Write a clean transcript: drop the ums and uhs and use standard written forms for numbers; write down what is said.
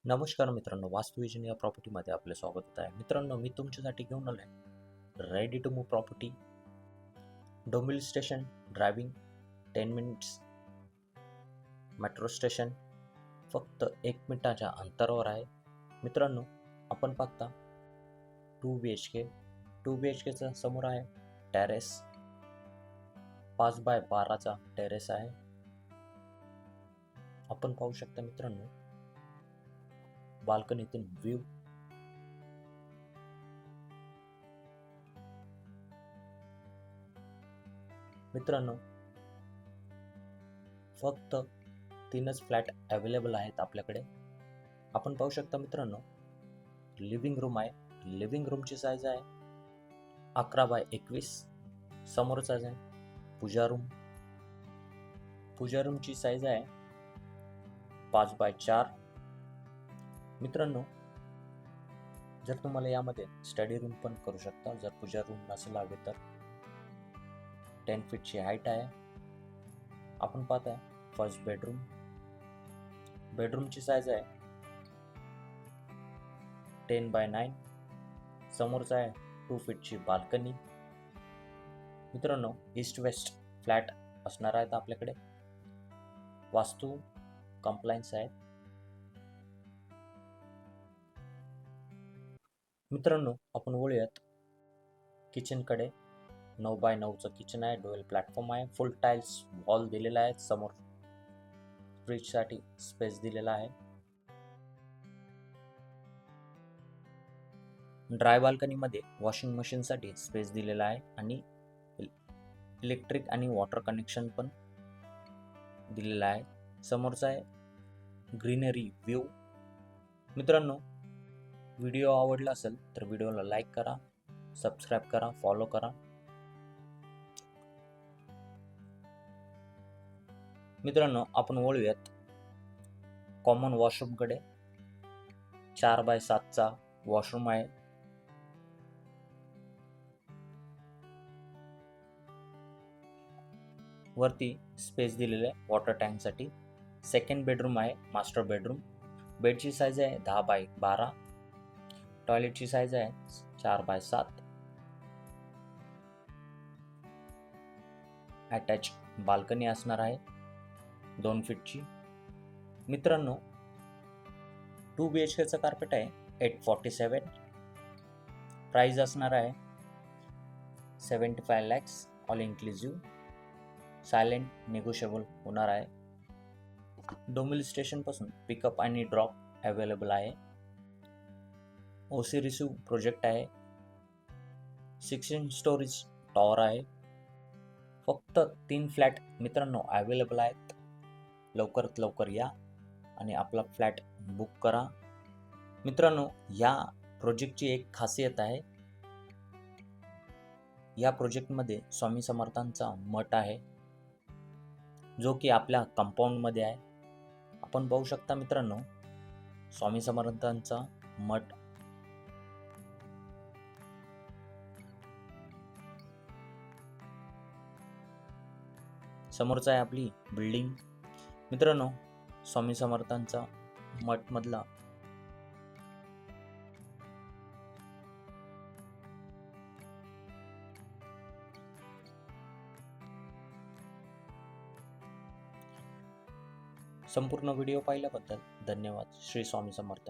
नमस्कार मित्रांनो, वास्तुविजन या प्रॉपर्टीमध्ये आपले स्वागत आहे. मित्रांनो, मी तुमच्यासाठी घेऊन आलो आहे ready to move property. Dombivli station driving 10 minutes, metro station फक्त 1 मिनिटाच्या अंतरावर आहे. मित्रांनो, आपण पाहता 2 BHKचा समोर आहे टेरेस, 5x12चा टेरेस आहे. आपण पाहू शकता मित्रांनो, बाल्कनीतून व्ह्यू. मित्रांनो, फक्त 3च फ्लॅट अवेलेबल आहेत आपल्याकडे. आपण पाहू शकता मित्रांनो, लिव्हिंग रूम आहे. लिव्हिंग रूमची साईज आहे 11x21. समोरच आहे पूजा रूम. पूजा रूमची साईज आहे 5x4. मित्रांनो, जर तुम्हाला यामध्ये स्टडी रूम पण करू शकता. जर पूजा रूम नसेल हवे तर 10 फीटची हाईट आहे. आपण पाहताय फर्स्ट बेडरूम. बेडरूमची साईज आहे 10x9. समोरचा आहे 2 फीटची बाल्कनी. मित्रांनो, ईस्ट वेस्ट फ्लॅट असणार आहेत आपल्याकडे. वास्तू कंप्लायन्स आहेत. मित्रांनो, आपण वळूयात किचनकडे. 9x9चं किचन आहे. डुएल प्लॅटफॉर्म आहे. फुल टाइल्स वॉल दिलेला आहे. समोर फ्रीजसाठी स्पेस दिलेला आहे. ड्राय बाल्कनीमध्ये वॉशिंग मशीनसाठी स्पेस दिलेला आहे आणि इलेक्ट्रिक आणि वॉटर कनेक्शन पण दिलेलं आहे. समोरचा आहे ग्रीनरी व्ह्यू. मित्रांनो, व्हिडिओ आवडला असेल तर व्हिडिओला लाईक करा, सबस्क्राईब करा, फॉलो करा. मित्रांनो, आपण वळूयात कॉमन वॉशरूमकडे. 4x7चा वॉशरूम आहे. वरती स्पेस दिलेलं आहे वॉटर टँकसाठी. सेकंड बेडरूम आहे मास्टर बेडरूम. बेडची साईज आहे 10x12. टॉयलेटची साईज आहे 4x7. अटॅच बाल्कनी असणार आहे 2 फीटची. मित्रांनो, 2 BHKचं कार्पेट आहे 847. प्राइस असणार आहे 75 lakhs all inclusive. Silent negotiable होणार आहे. डोंबिवली स्टेशन पासून पिकअप आणि ड्रॉप अवेलेबल आहे. ओसी रिसिव्ह प्रोजेक्ट आहे. 16 स्टोरेज टॉवर आहे. फक्त 3 फ्लॅट मित्रांनो अवेलेबल आहेत. लवकरात लवकर या आणि आपला फ्लॅट बुक करा. मित्रांनो, या प्रोजेक्टची एक खासियत आहे. या प्रोजेक्टमध्ये स्वामी समर्थांचा मठ आहे, जो की आपल्या कंपाऊंडमध्ये आहे. आपण पाहू शकता मित्रांनो, स्वामी समर्थांचा मठ. समोरचा आहे आपली बिल्डिंग. मित्रांनो, स्वामी समर्थांचा मठ मधला संपूर्ण व्हिडिओ पाहिल्याबद्दल धन्यवाद. श्री स्वामी समर्थ.